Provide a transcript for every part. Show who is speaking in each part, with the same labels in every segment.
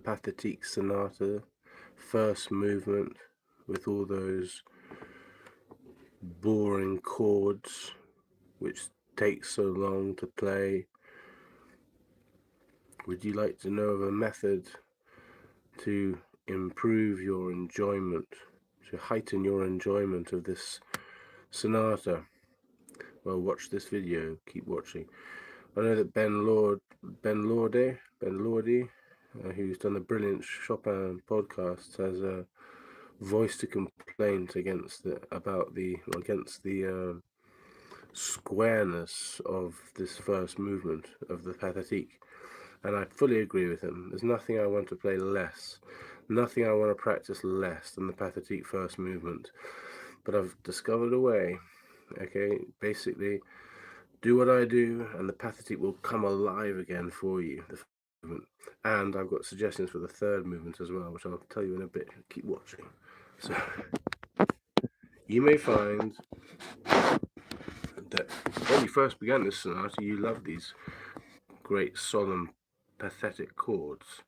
Speaker 1: Pathetique Sonata, first movement, with all those boring chords which take so long to play. Would you like to know of a method to improve your enjoyment, to heighten your enjoyment of this sonata? Well, watch this video, keep watching. I know that Ben Lordi, who's done the brilliant Chopin podcast, has a voiced a complaint against the squareness of this first movement of the Pathetique, and I fully agree with him. There's nothing I want to play less, nothing I want to practice less than the Pathetique first movement. But I've discovered a way. Okay, basically, do what I do, and the Pathetique will come alive again for you. The movement, and I've got suggestions for the third movement as well, which I'll tell you in a bit. Keep watching. So you may find that when you first began this sonata, you loved these great, solemn, pathetic chords.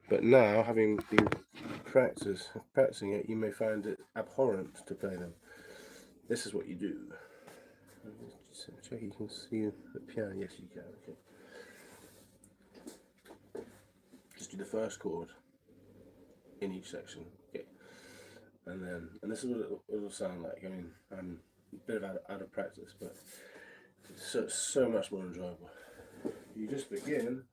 Speaker 1: But now, having been practicing it, you may find it abhorrent to play them. This is what you do. Check you can see the piano. Yes, you can. Okay. Just do the first chord in each section. Okay. And this is what it'll sound like. I mean, I'm a bit out of practice, but it's so much more enjoyable. You just begin.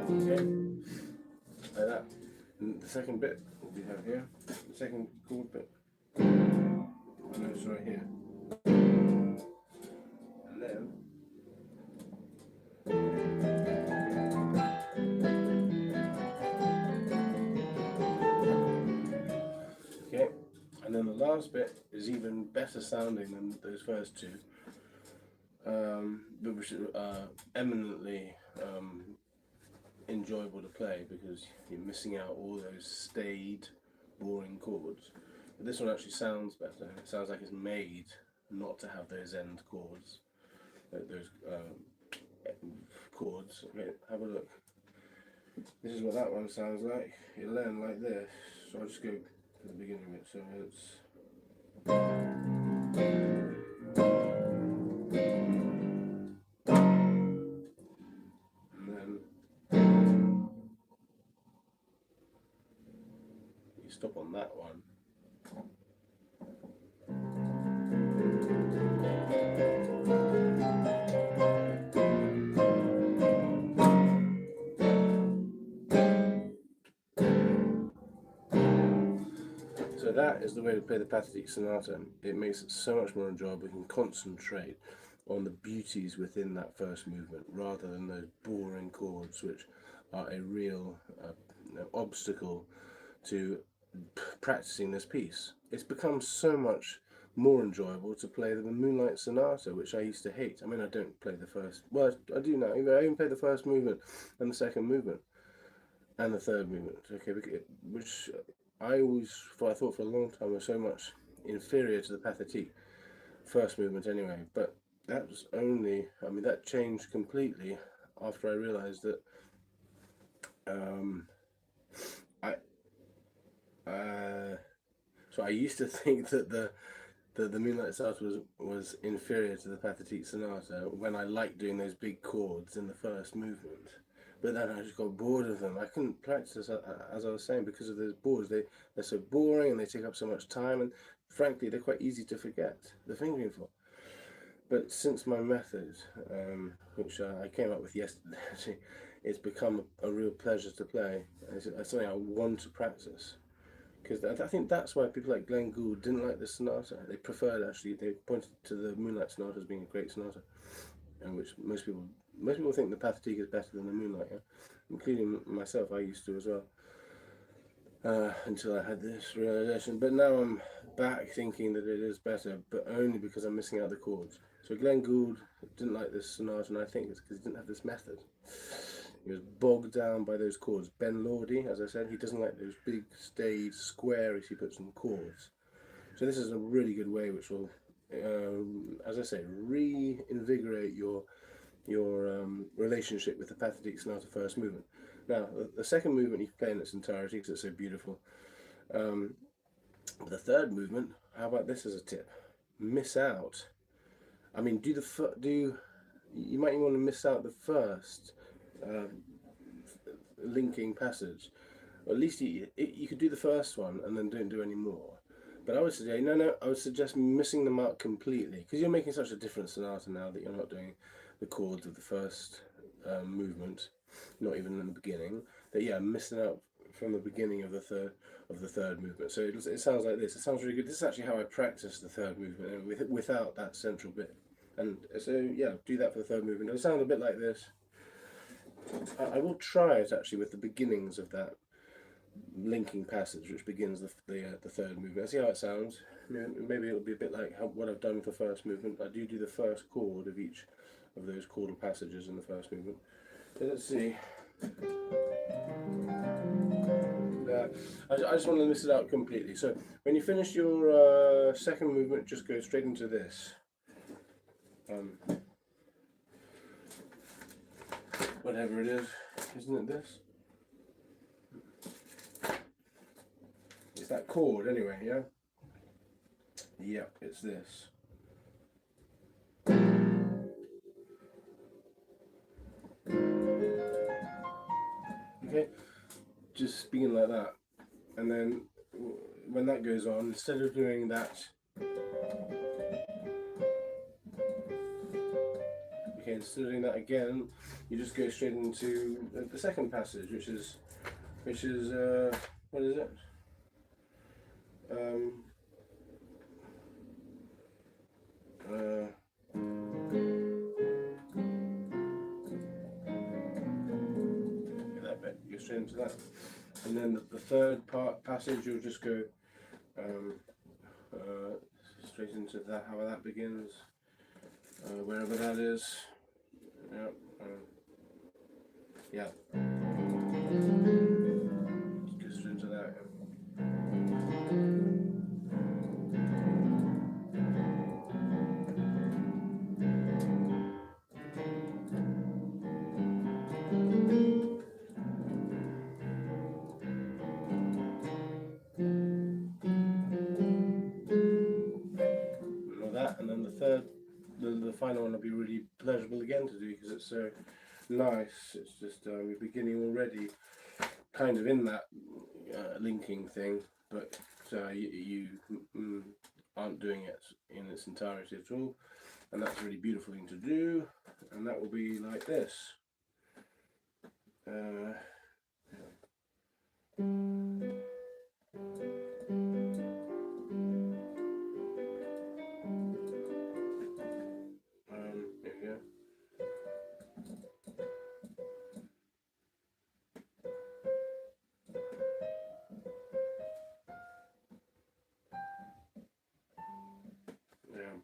Speaker 1: Okay, like that. And the second bit we have here, the second chord bit. Oh no, it's right here. And then okay, and then the last bit is even better sounding than those first two, but which are eminently enjoyable to play because you're missing out all those staid, boring chords. But this one actually sounds better. It sounds like it's made not to have those end chords, those chords. Okay, have a look. This is what that one sounds like. It'll end like this. So I'll just go to the beginning of it. So it's. You stop on that one. So that is the way to play the Pathetique Sonata. It makes it so much more enjoyable. You can concentrate on the beauties within that first movement rather than those boring chords which are a real obstacle to practicing this piece. It's become so much more enjoyable to play the Moonlight Sonata, which I used to hate. I mean, I don't play the first, well, I do now. I even play the first movement and the second movement and the third movement, okay, which I thought for a long time was so much inferior to the Pathetique first movement anyway. But that was only, I mean, that changed completely after I realized that so I used to think that the Moonlight Sonata was inferior to the Pathetique Sonata when I liked doing those big chords in the first movement. But then I just got bored of them. I couldn't practice, as I was saying, because of those boards. They're so boring and they take up so much time, and frankly, they're quite easy to forget the fingering for. But since my method, which I came up with yesterday, actually, it's become a real pleasure to play. It's something I want to practice. Because I think that's why people like Glenn Gould didn't like the sonata. They preferred, actually, they pointed to the Moonlight Sonata as being a great sonata, and which most people think the Pathetique is better than the Moonlight, yeah? Including myself. I used to as well, until I had this realization. But now I'm back thinking that it is better, but only because I'm missing out the chords. So Glenn Gould didn't like this sonata, and I think it's because he didn't have this method. He was bogged down by those chords. Ben Lordy, as I said, he doesn't like those big staid squares. He puts some chords. So this is a really good way, which will, as I say, reinvigorate your relationship with the Pathetique Sonata first movement. Now, the second movement you can play in its entirety because it's so beautiful. The third movement, how about this as a tip? Miss out. I mean, you might even want to miss out the first linking passage. Or at least you could do the first one and then don't do any more. But I would suggest, I would suggest missing them out completely, because you're making such a different sonata now that you're not doing the chords of the first movement, not even in the beginning. That missing out from the beginning of the third movement. So it sounds like this. It sounds really good. This is actually how I practice the third movement without that central bit. And so do that for the third movement. It'll sound a bit like this. I will try it actually with the beginnings of that linking passage, which begins the third movement. See how it sounds. Maybe it'll be a bit like what I've done with the first movement. I do the first chord of each of those chordal passages in the first movement. So let's see. I just want to list it out completely. So when you finish your second movement, just go straight into this. Whatever it is, isn't it this? It's that chord anyway, yeah? Yep, it's this. Okay, just begin like that. And then when that goes on, instead of doing that, instead of doing that again, you just go straight into the second passage, which is what is it? That bit, go straight into that, and then the third passage, you'll just go straight into that. How that begins, wherever that is. Yeah. Just go straight into that. And then the third, the final one will be really pleasurable again to do because it's so nice. It's just we're beginning already kind of in that linking thing, but you aren't doing it in its entirety at all, and that's a really beautiful thing to do, and that will be like this.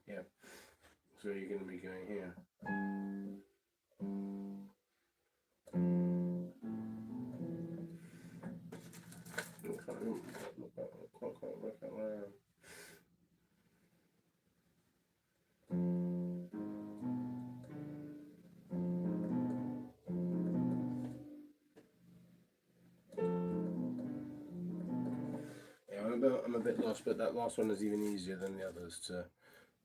Speaker 1: Yeah. So you're going to be going here. Quite work out where I am. I'm a bit lost, but that last one is even easier than the others to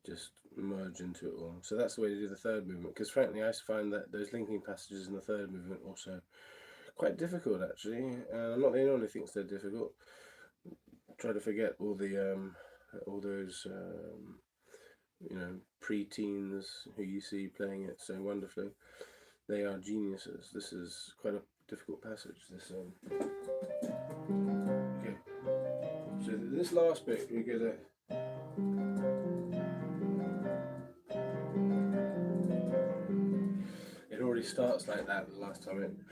Speaker 1: just merge into it all. So that's the way to do the third movement, because frankly I find that those linking passages in the third movement also quite difficult actually, and I'm not the only one who thinks they're difficult. Try to forget all those pre-teens who you see playing it so wonderfully. They are geniuses. This is quite a difficult passage. Okay, so this last bit we get it. It already starts like that the last time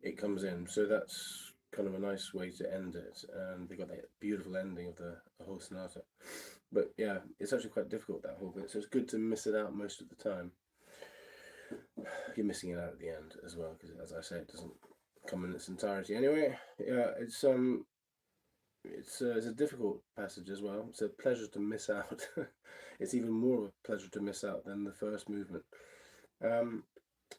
Speaker 1: it comes in, so that's kind of a nice way to end it, and they got that beautiful ending of the whole sonata. But yeah, it's actually quite difficult, that whole bit, so it's good to miss it out most of the time. you're missing it out at the end as well, because as I say, it doesn't come in its entirety. Anyway, yeah, it's a difficult passage as well. It's a pleasure to miss out. It's even more of a pleasure to miss out than the first movement.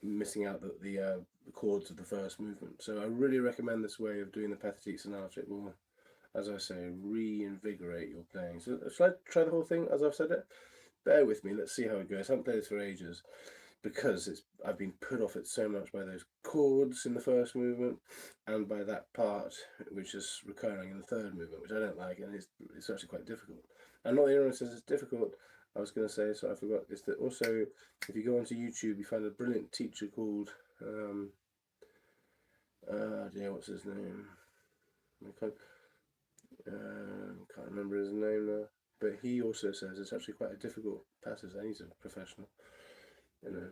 Speaker 1: Missing out the chords of the first movement. So I really recommend this way of doing the Pathetique Sonata. It will, as I say, reinvigorate your playing. So shall I try the whole thing as I've said it? Bear with me. Let's see how it goes. I haven't played this for ages, because I've been put off it so much by those chords in the first movement and by that part which is recurring in the third movement, which I don't like, and it's actually quite difficult. And not the only one says it's difficult, I was going to say, so I forgot, is that also if you go onto YouTube, you find a brilliant teacher called what's his name? Can't remember his name now, but he also says it's actually quite a difficult passage, and he's a professional. You know,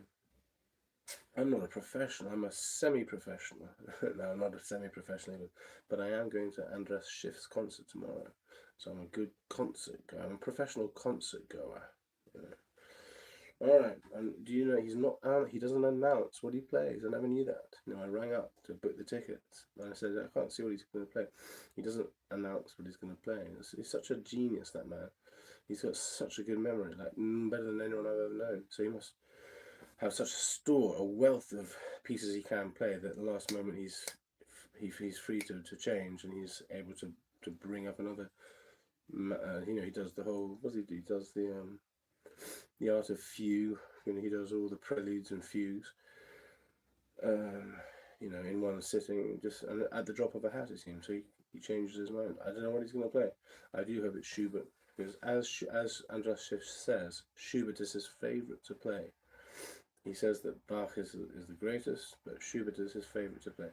Speaker 1: I'm not a professional, I'm a semi-professional. No, I'm not a semi-professional, but I am going to Andras Schiff's concert tomorrow. So I'm a good concert goer. I'm a professional concert goer. You know. Alright, and do you know he doesn't announce what he plays? I never knew that. You know, I rang up to book the tickets and I said, I can't see what he's going to play. He doesn't announce what he's going to play. He's such a genius, that man. He's got such a good memory, like better than anyone I've ever known. So he must have such a wealth of pieces he can play that at the last moment he's free to change, and he's able to bring up another. He does the whole. What does he do? He does the art of fugue. He does all the preludes and fugues. In one sitting, just and at the drop of a hat, it seems. So he changes his mind. I don't know what he's going to play. I do hope it's Schubert, because as Andras Schiff says, Schubert is his favourite to play. He says that Bach is the greatest, but Schubert is his favourite to play,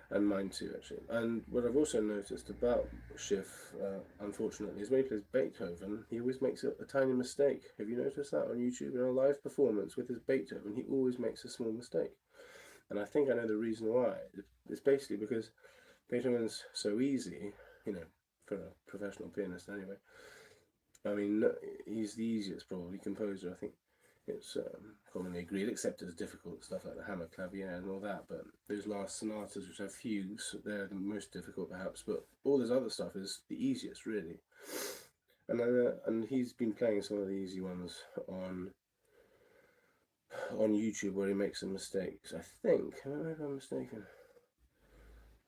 Speaker 1: and mine too, actually. And what I've also noticed about Schiff, unfortunately, is when he plays Beethoven, he always makes a tiny mistake. Have you noticed that on YouTube? In a live performance with his Beethoven, he always makes a small mistake. And I think I know the reason why. It's basically because Beethoven's so easy, for a professional pianist anyway. I mean, he's the easiest probably composer, I think. It's commonly agreed, except it's difficult stuff like the hammer clavier and all that. But those last sonatas, which have fugues, they're the most difficult perhaps. But all this other stuff is the easiest, really. And he's been playing some of the easy ones on YouTube where he makes some mistakes. I think. I don't know if I'm mistaken.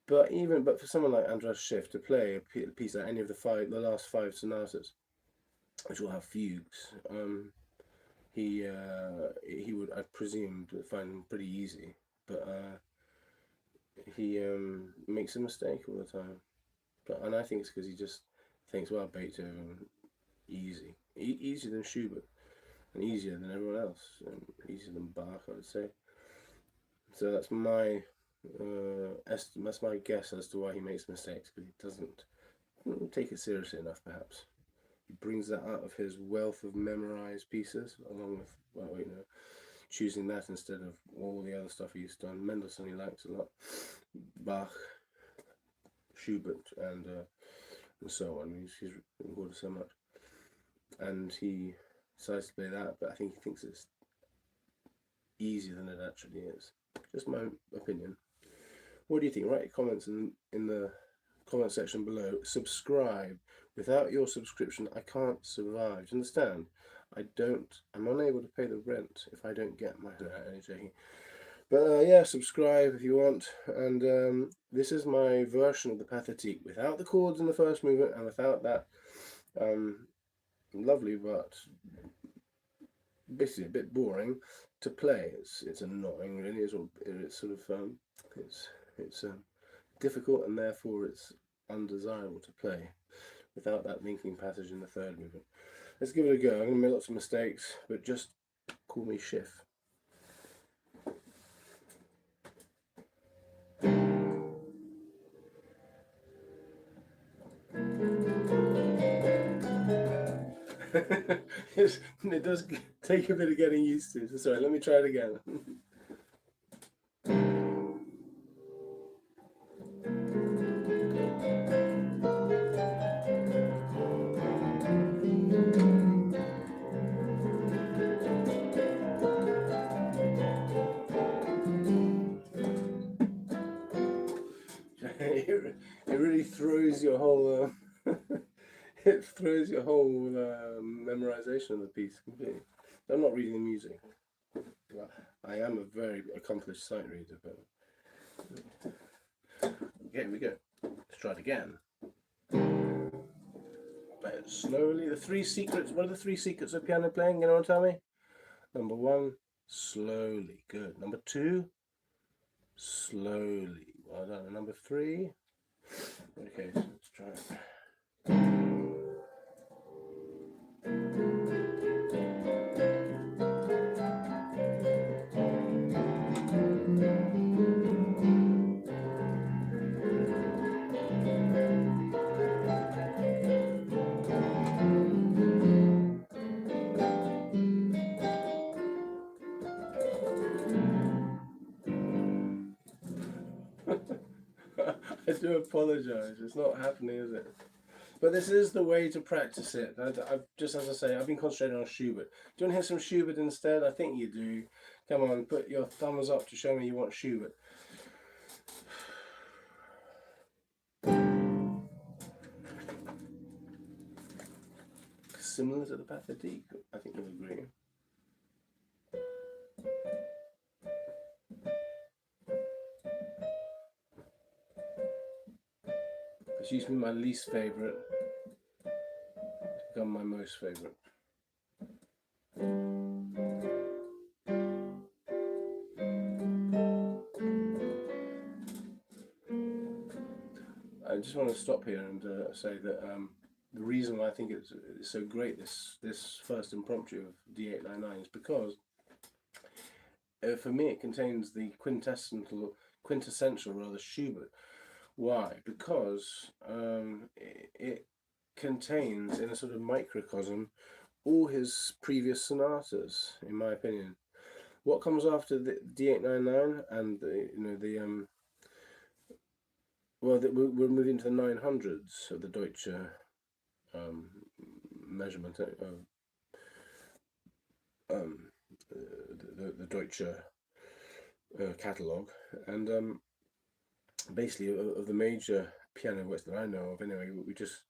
Speaker 1: But for someone like Andras Schiff to play a piece like any of the last five sonatas, which will have fugues, he would, I presume, find them pretty easy, but he makes a mistake all the time. And I think it's because he just thinks, well, Beethoven, easy, easier than Schubert, and easier than everyone else, and easier than Bach, I would say. So that's my that's my guess as to why he makes mistakes, because he doesn't take it seriously enough, perhaps. He brings that out of his wealth of memorized pieces, along with, choosing that instead of all the other stuff he's done. Mendelssohn he likes a lot, Bach, Schubert, and so on. He's recorded so much, and he decides to play that, but I think he thinks it's easier than it actually is. Just my opinion. What do you think? Write your comments in the comment section below. Subscribe. Without your subscription, I can't survive. Do you understand? I'm unable to pay the rent if I don't get my... only joking. But yeah, subscribe if you want. And this is my version of the Pathetique, without the chords in the first movement and without that lovely but basically a bit boring to play. It's annoying, really. It's sort of it's difficult, and therefore it's undesirable to play without that linking passage in the third movement. Let's give it a go. I'm going to make lots of mistakes, but just call me Schiff. It does take a bit of getting used to. Sorry, let me try it again. it throws your whole memorization of the piece completely. I'm not reading the music. I am a very accomplished sight reader, but here we go. Let's try it again. Play it slowly. The three secrets. What are the three secrets of piano playing? Anyone tell me? Number one, slowly. Good. Number two, slowly. Well done. Number three. Okay, so let's try it. I do apologise. It's not happening, is it? But this is the way to practice it. I've just, as I say, I've been concentrating on Schubert. Do you want to hear some Schubert instead? I think you do. Come on, put your thumbs up to show me you want Schubert. Similar to the Pathetique, I think you'll agree. It's used to be my least favourite. It's become my most favourite. I just want to stop here and say that the reason why I think it's so great, this first impromptu of D899, is because for me it contains the quintessential rather Schubert. Why? Because it contains, in a sort of microcosm, all his previous sonatas, in my opinion. What comes after the D899 and we're moving to the 900s of the Deutsche measurement, the Deutsche catalogue, and basically of the major piano works that I know of. Anyway, we just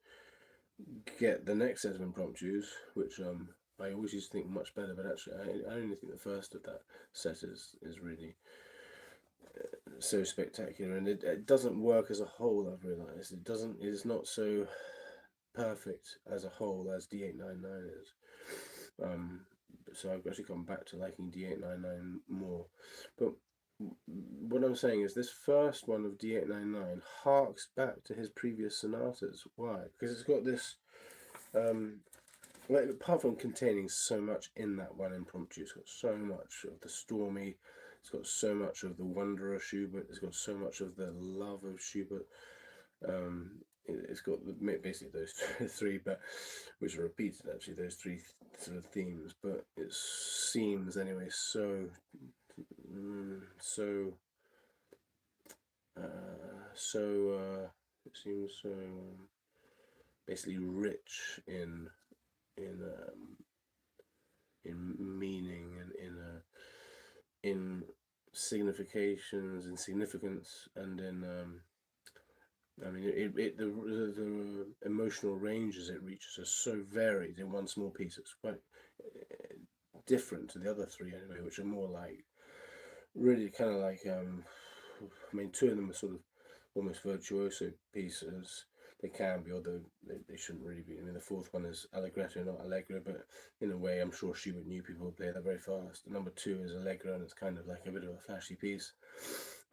Speaker 1: get the next set of impromptus, which I always used to think much better, but actually I only think the first of that set is really so spectacular, and it doesn't work as a whole. I've realised it is not so perfect as a whole as D899 is. So I've actually gone back to liking D899 more. But what I'm saying is this first one of D899 harks back to his previous sonatas. Why? Because it's got this, like, apart from containing so much in that one impromptu, it's got so much of the stormy, it's got so much of the wonder of Schubert, it's got so much of the love of Schubert. It's got basically those three, but which are repeated actually, those three sort of themes. But it seems anyway it seems so basically rich in meaning and in significations and significance, and in I mean, the emotional ranges it reaches are so varied in one small piece. It's quite different to the other three anyway, which are more like really kind of like I mean, two of them are sort of almost virtuoso pieces. They can be, although they shouldn't really be. I mean, the fourth one is allegretto, not allegro, but in a way, I'm sure Schubert knew people would play that very fast. Number two is allegro, and it's kind of like a bit of a flashy piece.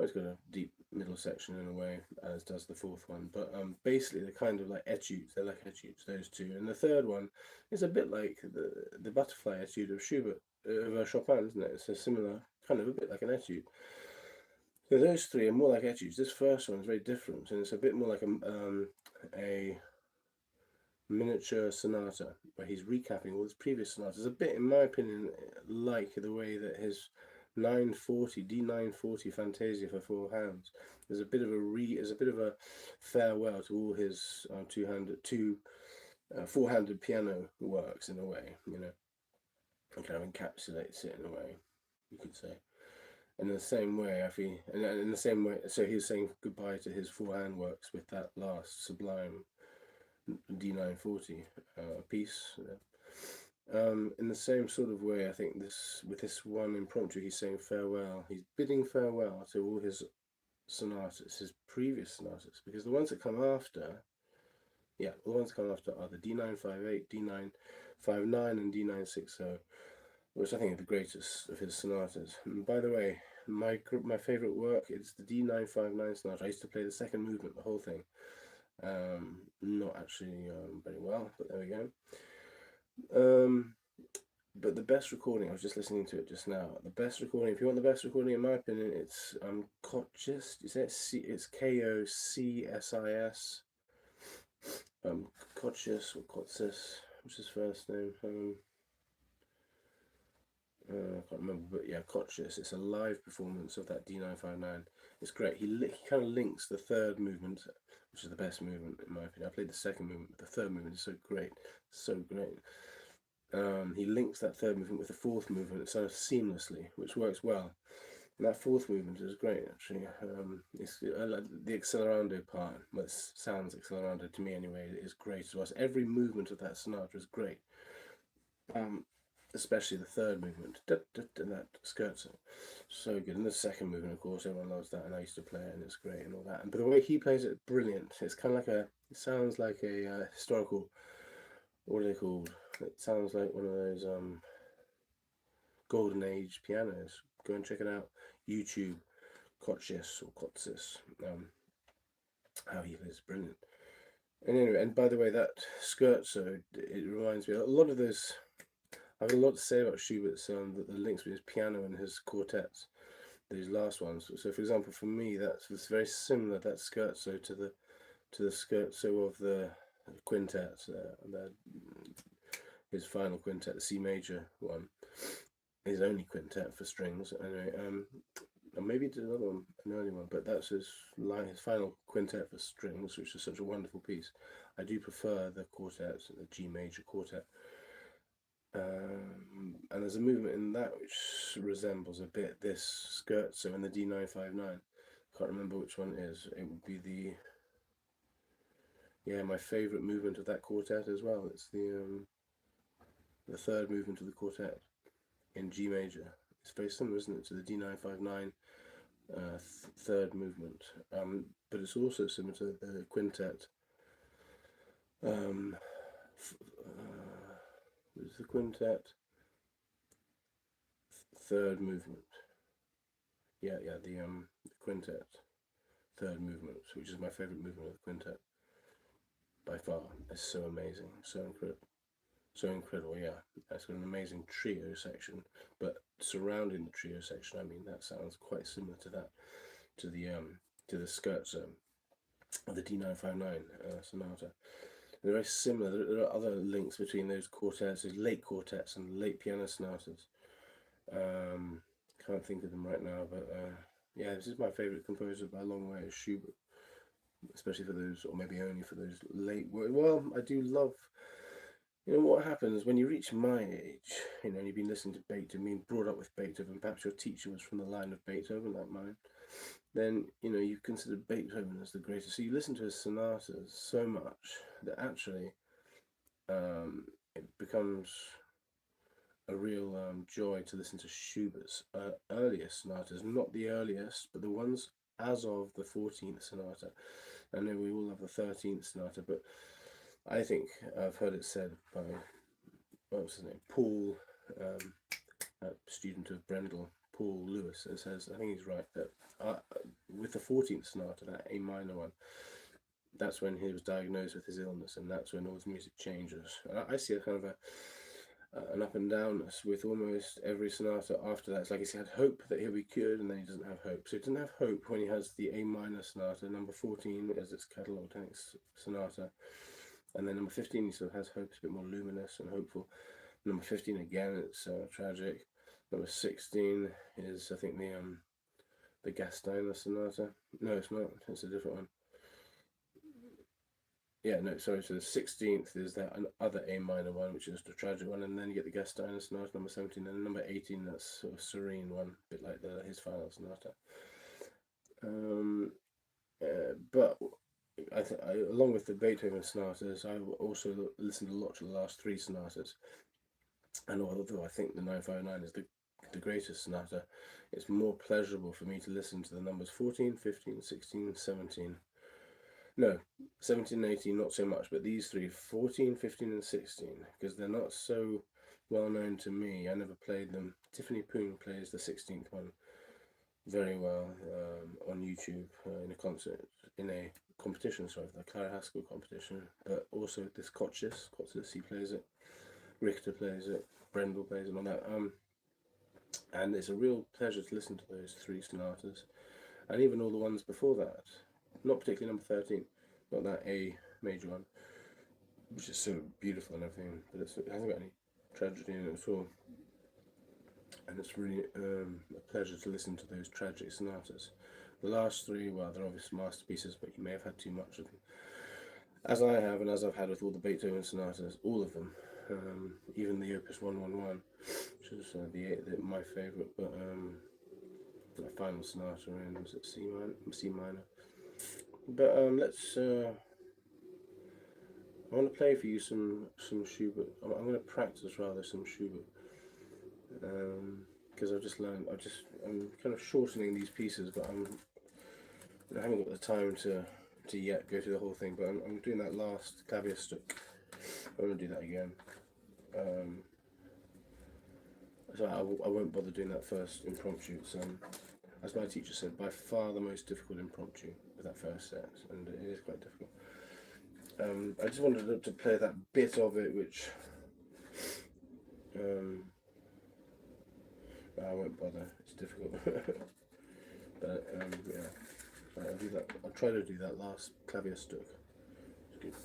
Speaker 1: It's got a deep middle section in a way, as does the fourth one. But basically, they're kind of like etudes. They're like etudes, those two. And the third one is a bit like the butterfly etude of Schubert, of Chopin, isn't it? It's a similar, kind of a bit like an etude. So those three are more like etudes. This first one is very different, and it's a bit more like a miniature sonata, where he's recapping all his previous sonatas. A bit, in my opinion, like the way that his D940 Fantasia for four hands. There's a bit of a farewell to all his four-handed piano works in a way. You know, it kind of encapsulates it in a way, you could say. And in the same way, I feel, and in the same way, so he was saying goodbye to his four-hand works with that last sublime D940 piece. In the same sort of way, I think this with this one impromptu, he's saying farewell. He's bidding farewell to all his sonatas, his previous sonatas, because the ones that come after, yeah, the ones that come after are the D958, D959, and D960, which I think are the greatest of his sonatas. And by the way, my favorite work is the D959 sonata. I used to play the second movement, the whole thing. Not actually very well, but there we go. But the best recording, I was just listening to it just now. The best recording, if you want the best recording, in my opinion, it's Kocsis. You say it's Kocsis. Kocsis or Kotsis, what's his first name? I can't remember, but yeah, Kocsis. It's a live performance of that D959. It's great. He kind of links the third movement, which is the best movement in my opinion. I played the second movement, but the third movement is so great, so great. He links that third movement with the fourth movement sort of seamlessly, which works well. And that fourth movement is great, actually. It's like the accelerando part, well, it sounds accelerando to me anyway, is great as well. So every movement of that sonata is great. Especially the third movement, and that scherzo, so good. And the second movement, of course, everyone loves that, and I used to play it, and it's great and all that. But the way he plays it, brilliant. It's kind of like it sounds like a historical, what are they called? It sounds like one of those golden age pianos. Go and check it out. YouTube, Kotsis or Kotsis. How he plays brilliant. And anyway, and by the way, that scherzo, it reminds me a lot of those. I have a lot to say about Schubert's the links between his piano and his quartets, these last ones. So, for example, for me, that's very similar. That scherzo to the scherzo of the quintet, his final quintet, the C major one, his only quintet for strings. Anyway, or maybe he did another one, an early one, but that's his final quintet for strings, which is such a wonderful piece. I do prefer the quartet, the G major quartet. And there's a movement in that which resembles a bit this scherzo in the D959. Can't remember which one it is. It would be my favourite movement of that quartet as well. It's the third movement of the quartet in G major. It's very similar, isn't it, to the D959 third movement. But it's also similar to the quintet. It's the quintet third movement. The quintet third movement, which is my favourite movement of the quintet by far. It's so amazing, so incredible. Yeah, it's got an amazing trio section, but surrounding the trio section, I mean, that sounds quite similar to that, to the scherzo of the D959 sonata. They're very similar. There are other links between those quartets, those late quartets and late piano sonatas. Can't think of them right now, but yeah, this is my favourite composer by a long way, is Schubert, especially for those, or maybe only for those late. Well, I do love. What happens when you reach my age? You've been listening to Beethoven, being brought up with Beethoven. Perhaps your teacher was from the line of Beethoven, like mine. Then you consider Beethoven as the greatest. So you listen to his sonatas so much that actually it becomes a real joy to listen to Schubert's earliest sonatas. Not the earliest, but the ones as of the 14th sonata. I know we all have the 13th sonata, but I think I've heard it said by, what was his name, Paul, a student of Brendel, Paul Lewis, it says, I think he's right, that with the 14th sonata, that A minor one, that's when he was diagnosed with his illness, and that's when all his music changes. And I see a kind of an up and downness with almost every sonata after that. It's like he's had hope that he'll be cured, and then he doesn't have hope. So he doesn't have hope when he has the A minor sonata, number 14 as its catalogued sonata. And then number 15, he sort of has hope, it's a bit more luminous and hopeful. Number 15, again, it's tragic. Number 16 is, I think, the Gasteiner Sonata. No, it's not. It's a different one. Yeah, no, sorry. So the 16th is that other A minor one, which is the tragic one, and then you get the Gasteiner Sonata, number 17, and number 18, that's sort of serene one, a bit like his final sonata. But along with the Beethoven sonatas, I also listened a lot to the last three sonatas. And although I think the 959 is the greatest sonata, it's more pleasurable for me to listen to the numbers 14, 15, 16, 17. No, 17 and 18 not so much, but these three, 14, 15 and 16, because they're not so well known to me. I never played them. Tiffany Poon plays the 16th one very well on YouTube in a concert, in a competition, sorry, the Clara Haskell competition, but also this Kotchis, he plays it, Richter plays it, Brendel plays it, and all that. And it's a real pleasure to listen to those three sonatas, and even all the ones before that. Not particularly number 13, not that A major one, which is so beautiful and everything, but it hasn't got any tragedy in it at all. And it's really a pleasure to listen to those tragic sonatas. The last three, well, they're obvious masterpieces, but you may have had too much of them, as I have, and as I've had with all the Beethoven sonatas, all of them, even the Opus 111, which is my favourite, but the final sonata in was at C minor. But I want to play for you some Schubert. I'm going to practice rather some Schubert, because I've just learned. I'm kind of shortening these pieces, but I haven't got the time to yet go through the whole thing. But I'm doing that last Klavierstück. I'm going to do that again. So I won't bother doing that first impromptu. It's as my teacher said, by far the most difficult impromptu with that first set, and it is quite difficult. I just wanted to play that bit of it, which I won't bother. It's difficult, but yeah, I'll do that. I'll try to do that last Klavierstück. It's good.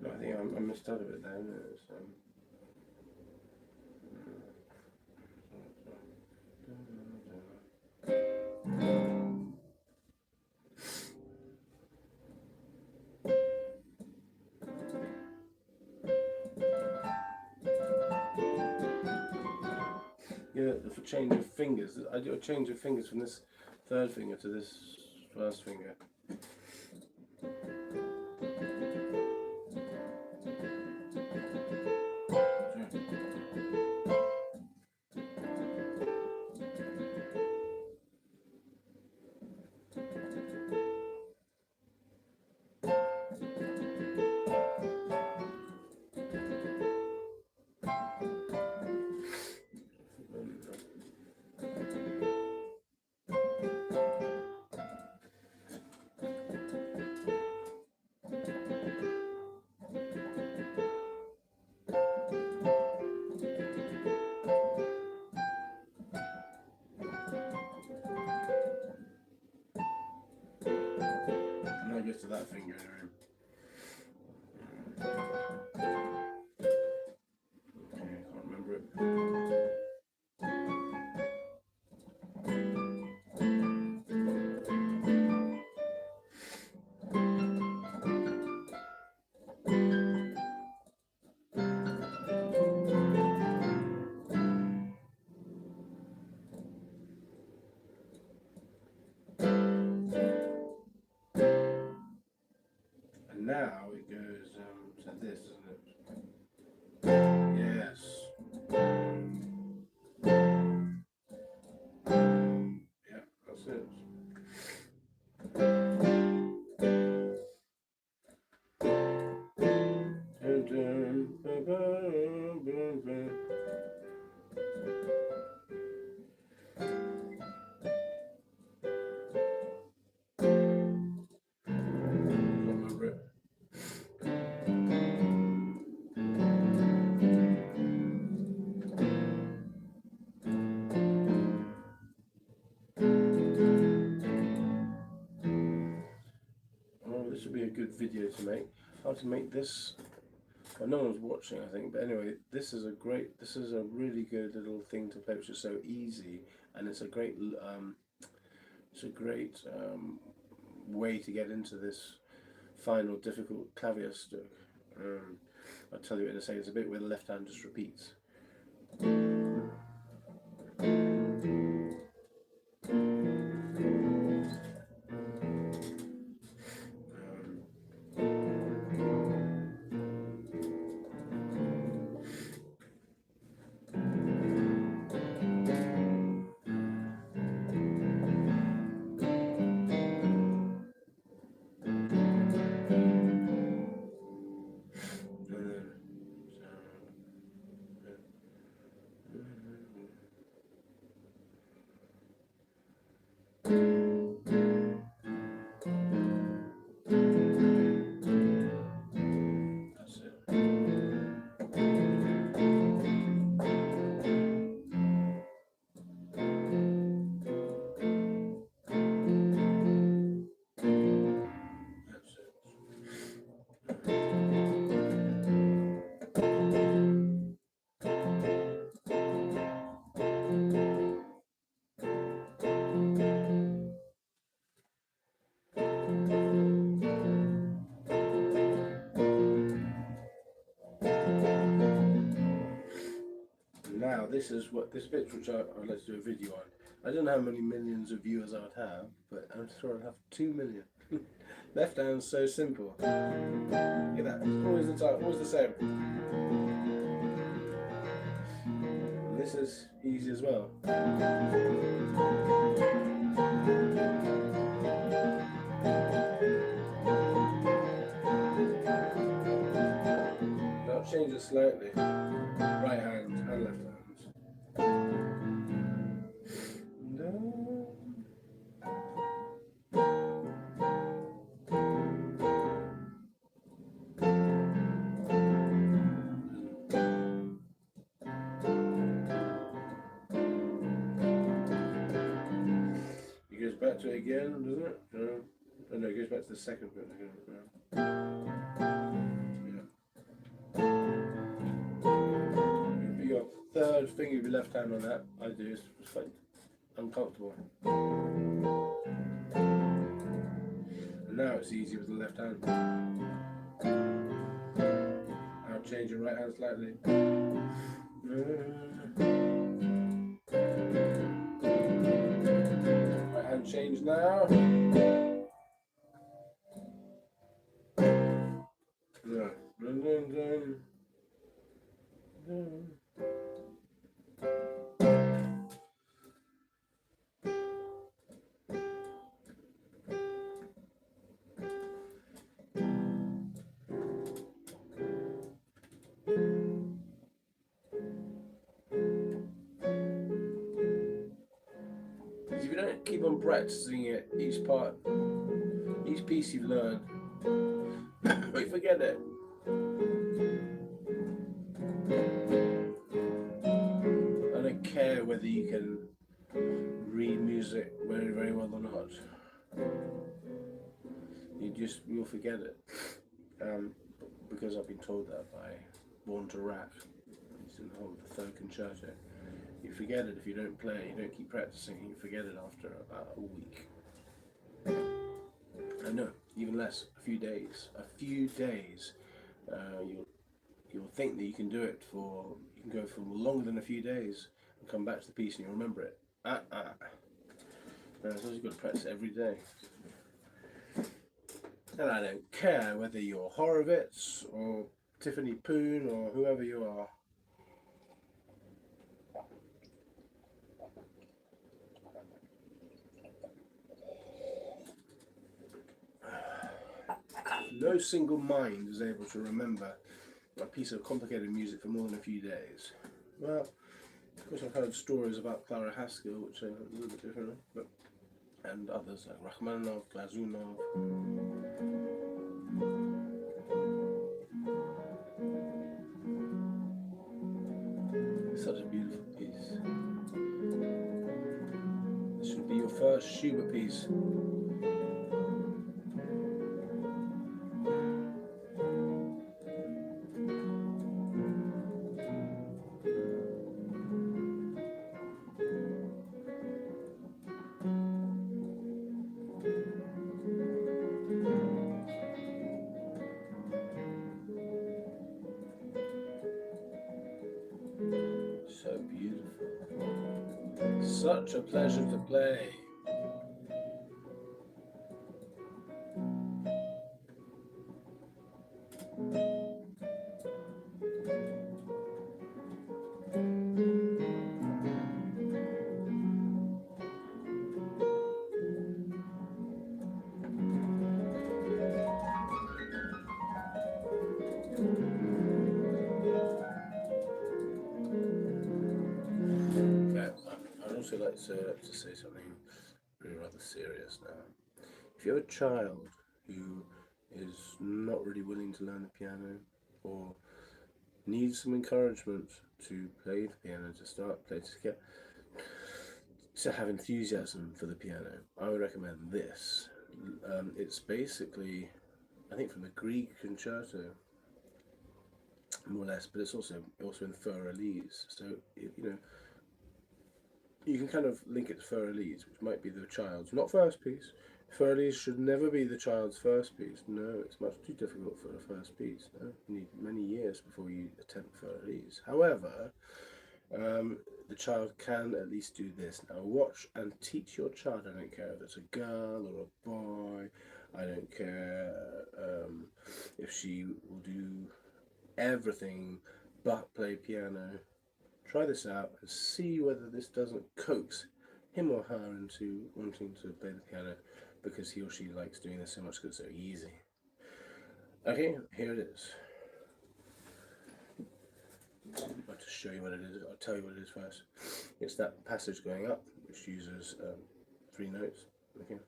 Speaker 1: I think I missed out a bit there. Yeah, for change of fingers, I do a change of fingers from this third finger to this first finger. And I get to that finger. Okay, I can't remember it. good video to make. How to make this. Well, no one's watching, I think, but anyway, this is a really good little thing to play, which is so easy, and it's a great way to get into this final difficult clavier stuck. I'll tell you in a second. It's a bit where the left hand just repeats. Now this bit which I'd like to do a video on. I don't know how many millions of viewers I'd have, but I'm sure I'd have 2 million. Left hand's so simple. Look at that, it's always the same. And this is easy as well. Now change it slightly. Right hand and left hand. It goes back to it again, doesn't it? No, oh, no, it goes back to the second bit again. Your third finger of your left hand on that, I do, is quite uncomfortable. And now it's easy with the left hand. I'll change your right hand slightly. Right hand change now. Yeah. If you don't keep on practicing it, each piece you've learned, you forget it. I don't care whether you can read music very, very well or not. You'll forget it. Because I've been told that by Born to Rap. It's in the whole of the third concerto. You forget it if you don't play, you don't keep practicing, you forget it after about a week. I know, even less, a few days. You'll think that you can do it you can go for longer than a few days and come back to the piece and you'll remember it. So you've got to practice every day. And I don't care whether you're Horowitz or Tiffany Poon or whoever you are. No single mind is able to remember a piece of complicated music for more than a few days. Well, of course I've heard stories about Clara Haskell, which are a little bit different, and others like Rachmaninoff, Glazunov. Such a beautiful piece. This should be your first Schubert piece. such a pleasure to play. I'd also like to say something really rather serious now. If you have a child who is not really willing to learn the piano or needs some encouragement to play the piano, to start play, to have enthusiasm for the piano, I would recommend this. It's basically, I think, from the Grieg concerto, more or less, but it's also in Fur Elise. So you can kind of link it to Fur Elise, which might be the child's not first piece. Fur Elise should never be the child's first piece. No, it's much too difficult for a first piece. No? You need many years before you attempt Fur Elise. However, the child can at least do this. Now watch and teach your child. I don't care if it's a girl or a boy. I don't care if she will do everything but play piano. Try this out and see whether this doesn't coax him or her into wanting to play the piano because he or she likes doing this so much because it's so easy. Okay, here it is. I'd like to show you what it is. I'll tell you what it is first. It's that passage going up, which uses 3 notes. Okay.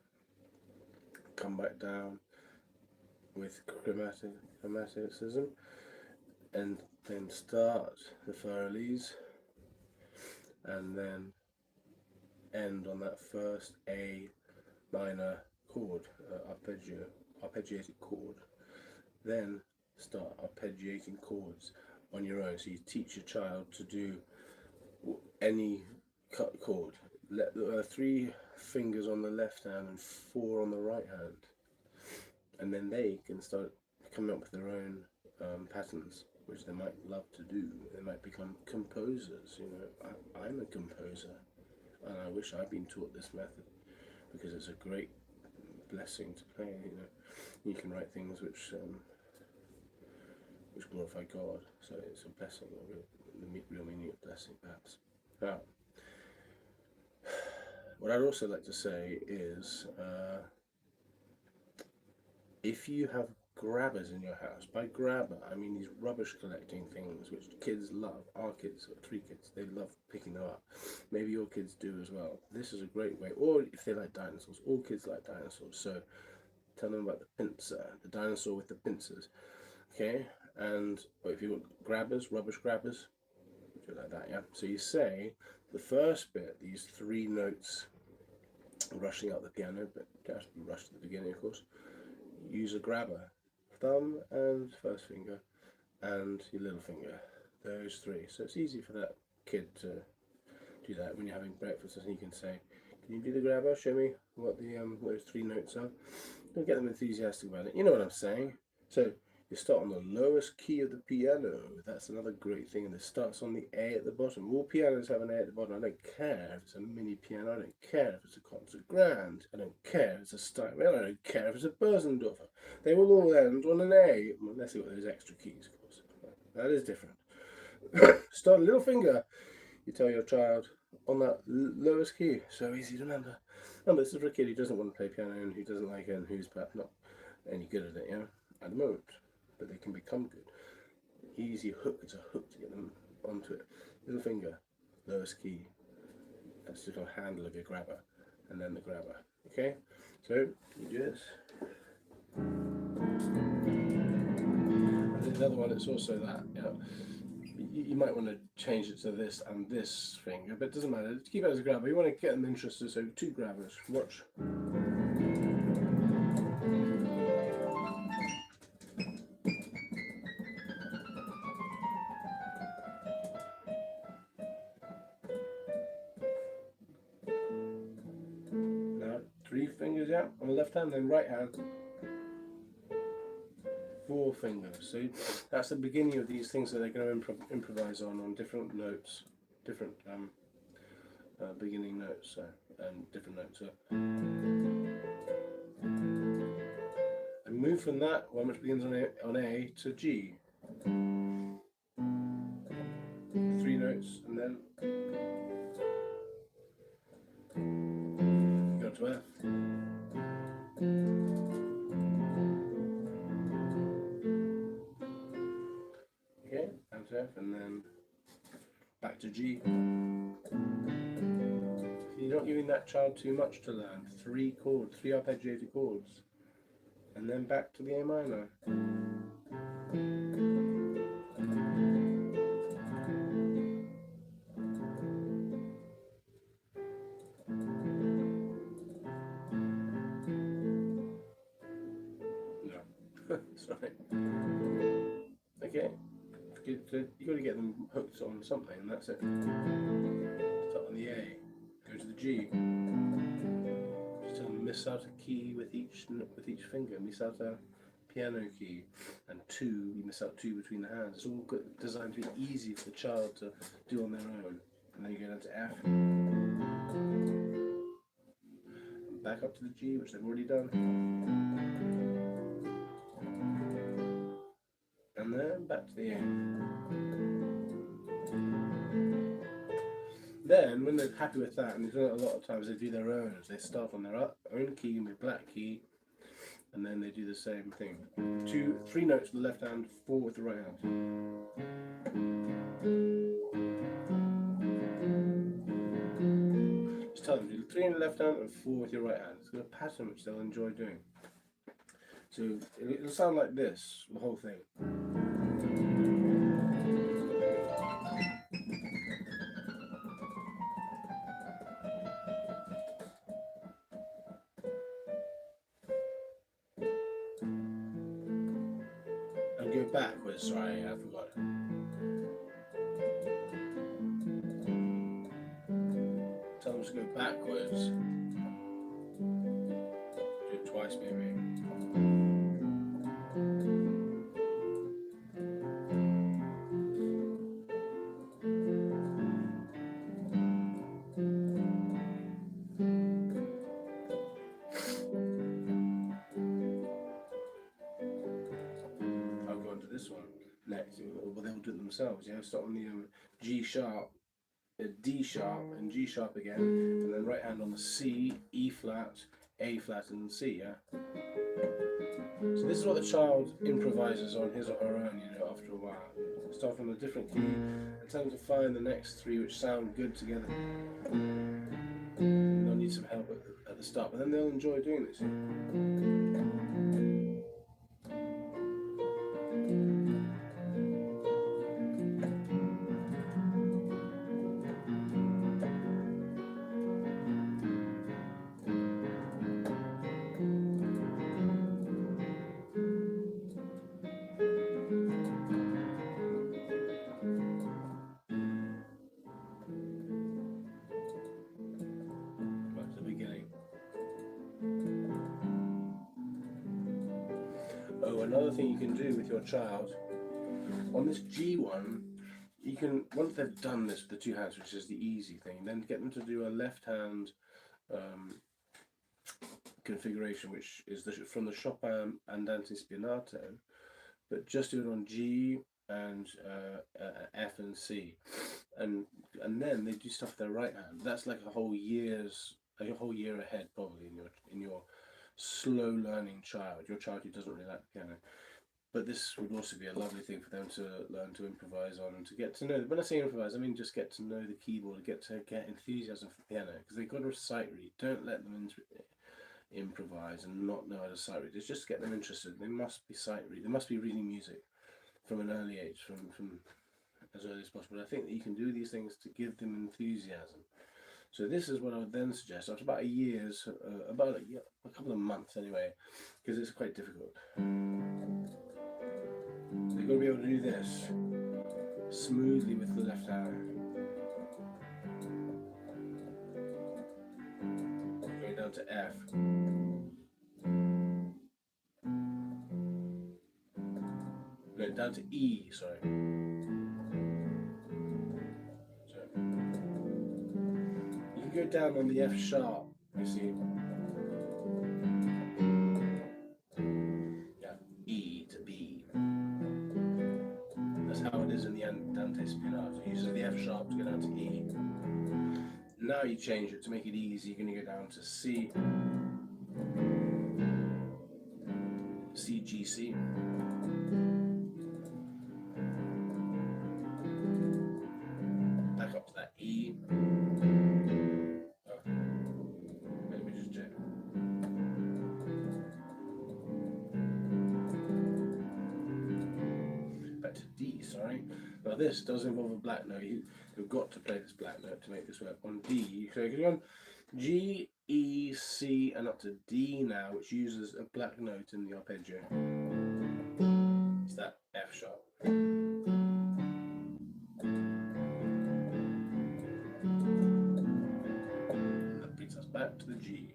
Speaker 1: Come back down with chromaticism, and then start the Fur Elise, and then end on that first A minor chord, arpeggiated chord. Then start arpeggiating chords on your own. So you teach your child to do any cut chord. Let 3 fingers on the left hand and 4 on the right hand, and then they can start coming up with their own patterns, which they might love to do. They might become composers. I'm a composer, and I wish I'd been taught this method because it's a great blessing to play. You can write things which glorify God. So it's a blessing, the real meaning of blessing, perhaps. Now, what I'd also like to say is, if you have grabbers in your house, by grabber I mean these rubbish collecting things which kids love. Our kids, 3 kids, they love picking them up. Maybe your kids do as well. This is a great way. Or if they like dinosaurs, all kids like dinosaurs. So tell them about the pincer, the dinosaur with the pincers. Okay, and if you want grabbers, rubbish grabbers, do it like that, yeah. So you say the first bit, these 3 notes rushing up the piano, but it has to be rushed at the beginning, of course. Use a grabber, thumb and first finger, and your little finger. Those 3. So it's easy for that kid to do that when you're having breakfast, and you can say, "Can you do the grabber? Show me what the those 3 notes are." Don't get them enthusiastic about it. You know what I'm saying? So you start on the lowest key of the piano. That's another great thing. And it starts on the A at the bottom. All pianos have an A at the bottom. I don't care if it's a mini piano. I don't care if it's a concert grand. I don't care if it's a Steinway. I don't care if it's a Bösendorfer. They will all end on an A, unless you've got those extra keys, of course. That is different. Start a little finger. You tell your child on that lowest key. So easy to remember. Remember, this is for a kid who doesn't want to play piano and who doesn't like it and who's perhaps not any good at it, at the moment. But they can become good. Easy hook, it's a hook to get them onto it. Little finger, lowest key. That's the little handle of your grabber, and then the grabber. Okay? So, you do this. And the other one, it's also that, you might want to change it to this and this finger, but it doesn't matter. Keep it as a grabber. You want to get them interested, so 2 grabbers. Watch. Now, 3 fingers out on the left hand, then right hand. 4 fingers. So that's the beginning of these things that they're going to improvise on different notes, different beginning notes and different notes. And move from that one which begins on A to G. 3 notes, and then go to F. Okay, down to F, and then back to G. You're not giving that child too much to learn. 3 chords, 3 arpeggiated chords, and then back to the A minor. No, sorry. Okay, so you got to get them hooked on something, and that's it. Start on the A, go to the G. Just tell them miss out a key with each finger. Miss out a piano key, and 2. You miss out 2 between the hands. It's all designed to be easy for the child to do on their own. And then you go down to F. And back up to the G, which they've already done. And then back to the A. Then, when they're happy with that, and they've done it a lot of times, they do their own. They start on their own key with black key, and then they do the same thing. 3 notes with the left hand, 4 with the right hand. Just tell them, do 3 in the left hand and 4 with your right hand. It's a pattern which they'll enjoy doing. So it'll sound like this, the whole thing. And go backwards, sorry, I forgot. Tell them to go backwards. Do it twice maybe. This one next, well, they'll do it themselves. You know, start on the G sharp, D sharp, and G sharp again, and then right hand on the C, E flat, A flat, and C. Yeah. So this is what the child improvises on his or her own. You know, after a while, start from a different key and tell them to find the next 3 which sound good together. And they'll need some help at the start, but then they'll enjoy doing this. Oh, another thing you can do with your child, on this G1, you can, once they've done this with the 2 hands, which is the easy thing, then get them to do a left hand configuration, which is from the Chopin Andante Spianato, but just do it on G and F and C, and then they do stuff with their right hand. That's like a whole year ahead probably in your slow learning child, your child who doesn't really like the piano. But this would also be a lovely thing for them to learn to improvise on and to get to know. When I say improvise, I mean just get to know the keyboard, get enthusiasm for piano, because they've got to sight read. Don't let them improvise and not know how to sight read. It's just get them interested. They must be sight read. They must be reading music from an early age, from as early as possible. I think that you can do these things to give them enthusiasm. So this is what I would then suggest after about a year's, about a couple of months anyway, because it's quite difficult. They've got to be able to do this smoothly with the left hand. Going down to F. No, down to E, sorry. go down on the F sharp, you see. Yeah, E to B. That's how it is in the Andante Spianato. It uses the F sharp to go down to E. Now you change it to make it easy. You're going to go down to C, C, G, C. Back up to that E. Oh, let me just check. Back to D, sorry. Now this does involve a black note. You've got to play this black note to make this work. On D, so you go on G, E, C, and up to D now, which uses a black note in the arpeggio. It's that F sharp. And that brings us back to the G.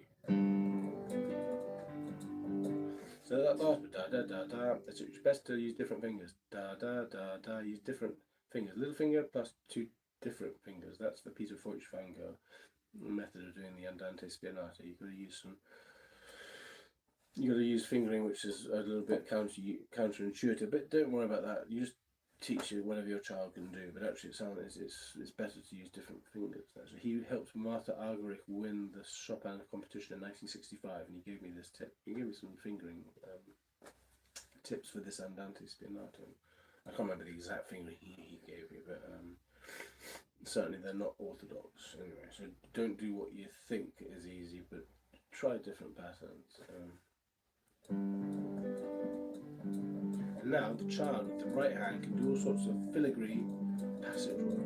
Speaker 1: So that last bit, da da da da, it's best to use different fingers. Da da da da, use different fingers. Little finger plus two different fingers. That's the Peter Feuchtwanger method of doing the Andante Spianato. You've got to use fingering, which is a little bit counterintuitive, but don't worry about that. You just teach you whatever your child can do. But actually, it's better to use different fingers. Actually, he helped Martha Argerich win the Chopin competition in 1965, and he gave me this tip. He gave me some fingering tips for this Andante Spianato. I can't remember the exact fingering he gave me, but certainly they're not orthodox. Anyway, so don't do what you think is easy, but try different patterns. Now the child with the right hand can do all sorts of filigree passage work.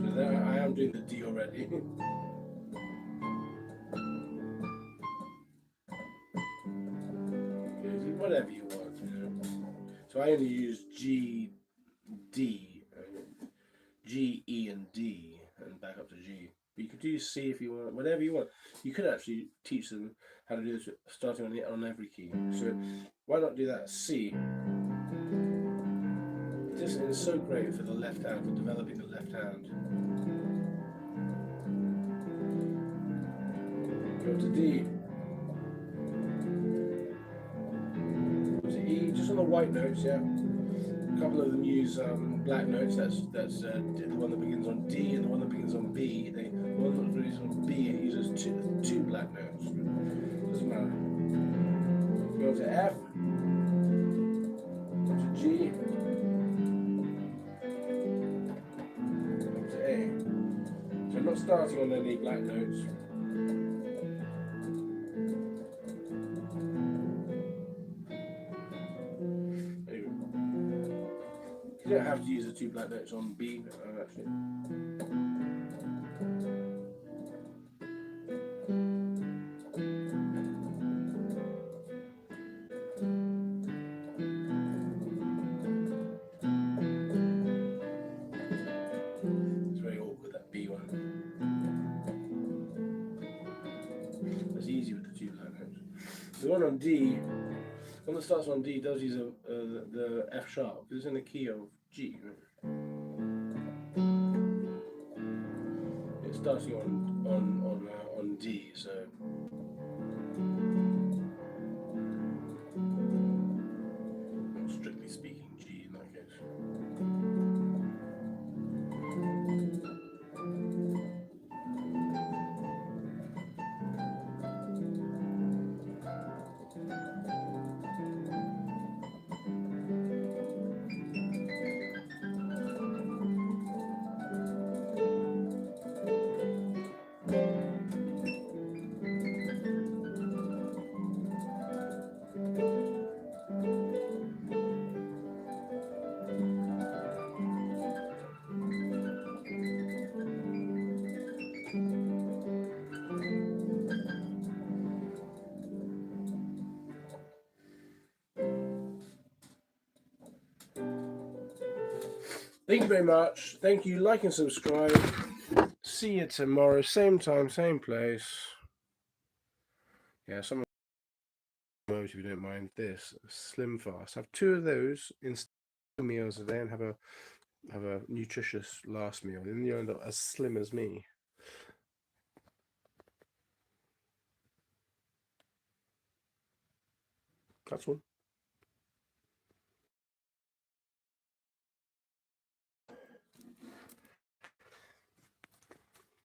Speaker 1: So there I am doing the D already. Whatever you want, you know. So I only use G, D, G, E, and D, and back up to G. But you could do C if you want, whatever you want. You could actually teach them how to do this starting on every key. So why not do that? C. This is so great for the left hand, for developing the left hand. Go to D. Just on the white notes, yeah. A couple of them use black notes. That's the one that begins on D and the one that begins on B. The one that begins on B, it uses two black notes. Doesn't matter. Go to F, to G, to A. So I'm not starting on any black notes. You don't have to use the two black notes on B, actually. It's very awkward, that B one. It's easy with the two black notes. The one on D, one that starts on D does use the F sharp, because it's in the key of G. It's starting on D, so not strictly speaking G in that case. Thank you very much. Thank you. Like and subscribe. See you tomorrow. Same time, same place. Yeah, some if you don't mind this. Slim fast. Have 2 of those in meals a day and have a nutritious last meal. Then you end up as slim as me. That's all.